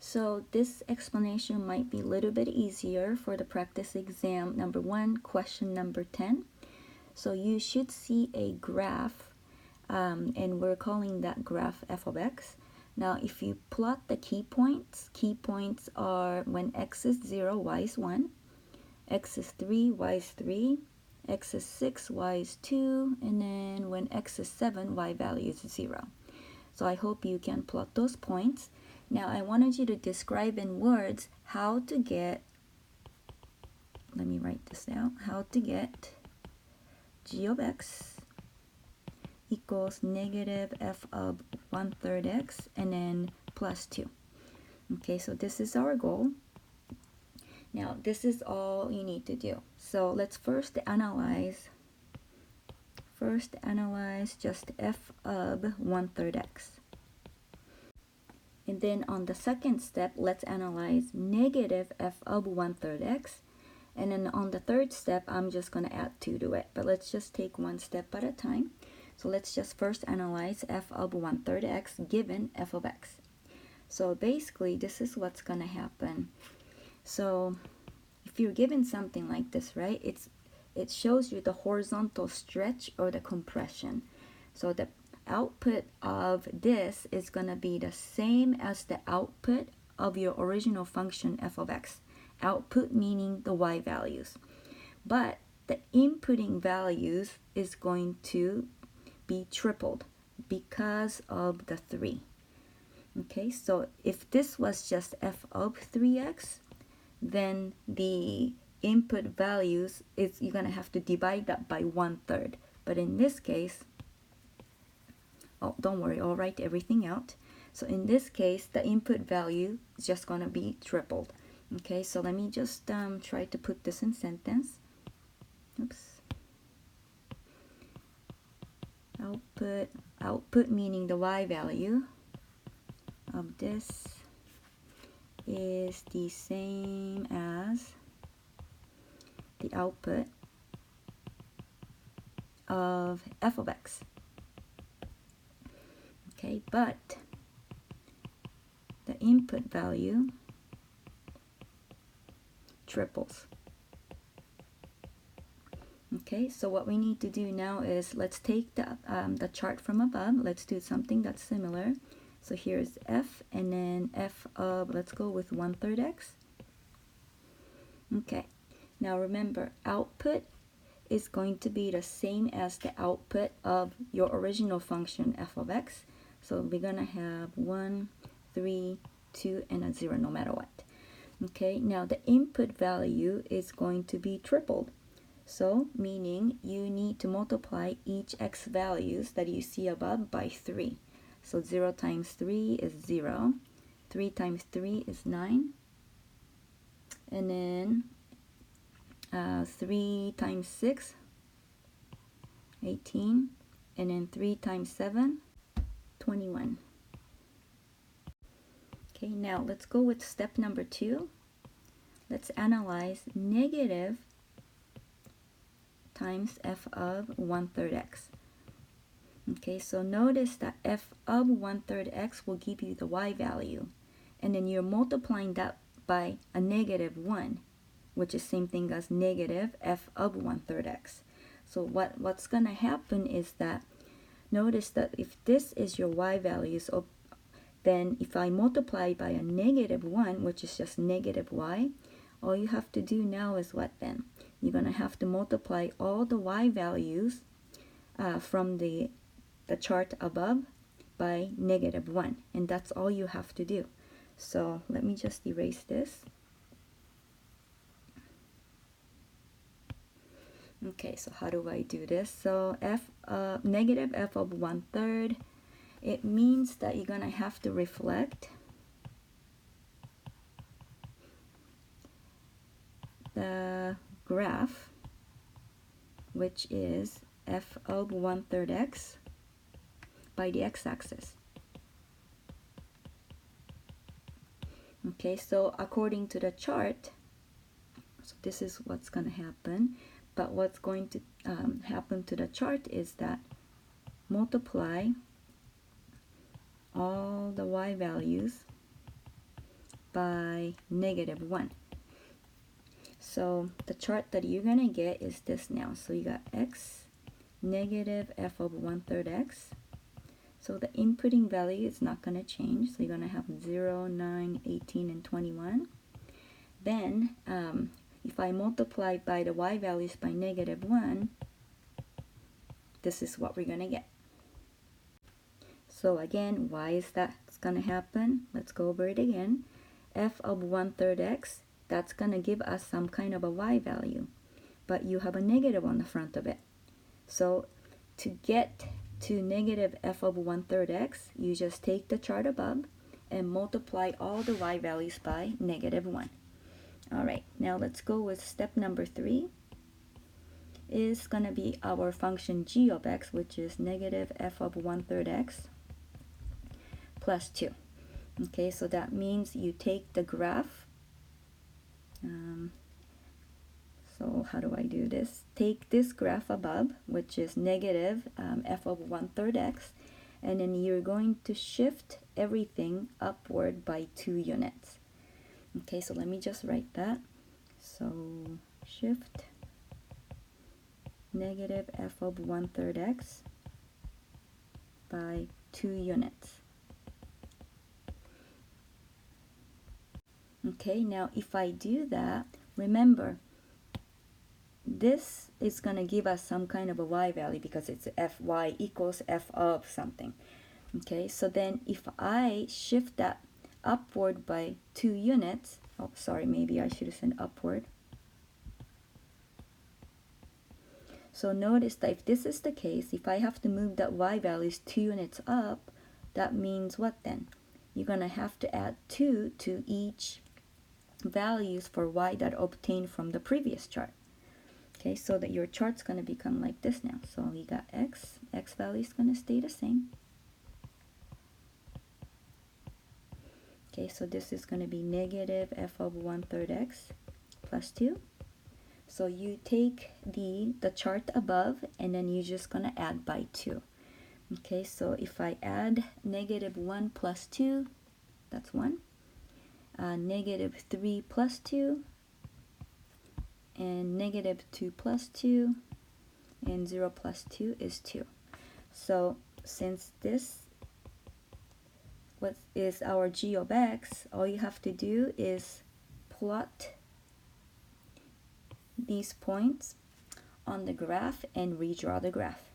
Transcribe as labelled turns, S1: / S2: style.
S1: So this explanation might be a little bit easier for the practice exam number 1, question number 10. So you should see a graph, and we're calling that graph f of x. Now if you plot the key points are when x is 0, y is 1, x is 3, y is 3, x is 6, y is 2, and then when x is 7, y value is 0. So I hope you can plot those points. Now I wanted you to describe in words how to get, let me write this down, how to get g of x equals negative f of 1/3 x and then plus 2. Okay, so this is our goal. Now this is all you need to do. So let's first analyze just f of 1/3 x. And then on the second step, let's analyze negative f of 1/3 x. And then on the third step, I'm just going to add 2 to it. But let's just take one step at a time. So let's just first analyze f of 1/3 x given f of x. So basically, this is what's going to happen. So if you're given something like this, right, it shows you the horizontal stretch or the compression. So the output of this is going to be the same as the output of your original function f of x. Output meaning the y values. But the inputting values is going to be tripled because of the 3. Okay, so if this was just f of 3x, then the input values is you're going to have to divide that by 1/3. But in this case, oh, don't worry, I'll write everything out. So in this case, the input value is just going to be tripled. Okay, so let me just try to put this in sentence. Oops. Output meaning the y value of this is the same as the output of f of x. Okay, but the input value triples. Okay, so what we need to do now is let's take the chart from above. Let's do something that's similar. So here's f and then f of, let's go with 1/3 x. Okay, now remember, output is going to be the same as the output of your original function f of x. So we're gonna have 1, 3, 2, and a 0 no matter what. Okay, now the input value is going to be tripled. So meaning you need to multiply each x values that you see above by 3. So 0 times 3 is 0. 3 times 3 is 9. And then 3 times 6, 18. And then 3 times 7, 21. Okay, now let's go with step number 2. Let's analyze negative times f of 1/3 x. Okay, so notice that f of 1/3 x will give you the y value. And then you're multiplying that by a negative 1, which is same thing as negative f of 1/3 x. So what's going to happen is that, notice that if this is your y values, then if I multiply by a negative 1, which is just negative y, all you have to do now is what then? You're going to have to multiply all the y values from the chart above by negative 1. And that's all you have to do. So let me just erase this. Okay, so how do I do this? So negative f of 1/3, it means that you're going to have to reflect the graph, which is f of 1/3 x by the x-axis. Okay, so according to the chart, so this is what's going to happen. But what's going to happen to the chart is that multiply all the y values by -1. So the chart that you're going to get is this now. So you got x negative f of 1/3 x. So the inputting value is not going to change. So you're going to have 0, 9, 18, and 21. Then if I multiply by the y values by -1, this is what we're going to get. So again, why is that going to happen? Let's go over it again. F of 1/3 x, that's going to give us some kind of a y value, but you have a negative on the front of it. So to get to negative f of 1/3 x, you just take the chart above and multiply all the y values by -1. All right, now let's go with step number 3. Is going to be our function g of x, which is negative f of 1/3 x plus 2. Okay, so that means you take the graph. So how do I do this? Take this graph above, which is negative f of 1/3 x, and then you're going to shift everything upward by 2 units. Okay, so let me just write that. So shift negative f of 1/3 x by 2 units. Okay, now if I do that, remember, this is going to give us some kind of a y value because it's fy equals f of something. Okay, so then if I shift that upward by 2 units, oh sorry, maybe I should have said upward. So notice that if this is the case, if I have to move that y values 2 units up, that means what then? You're going to have to add 2 to each values for y that obtained from the previous chart. Okay, so that your chart's going to become like this now. So we got x value is going to stay the same. Okay, so this is going to be negative f of 1/3 x plus 2. So you take the chart above and then you're just going to add by 2. Okay, so if I add -1 plus 2, that's 1. -3 plus 2, and -2 plus 2, and 0 plus 2 is 2. So since this is our g of x, all you have to do is plot these points on the graph and redraw the graph.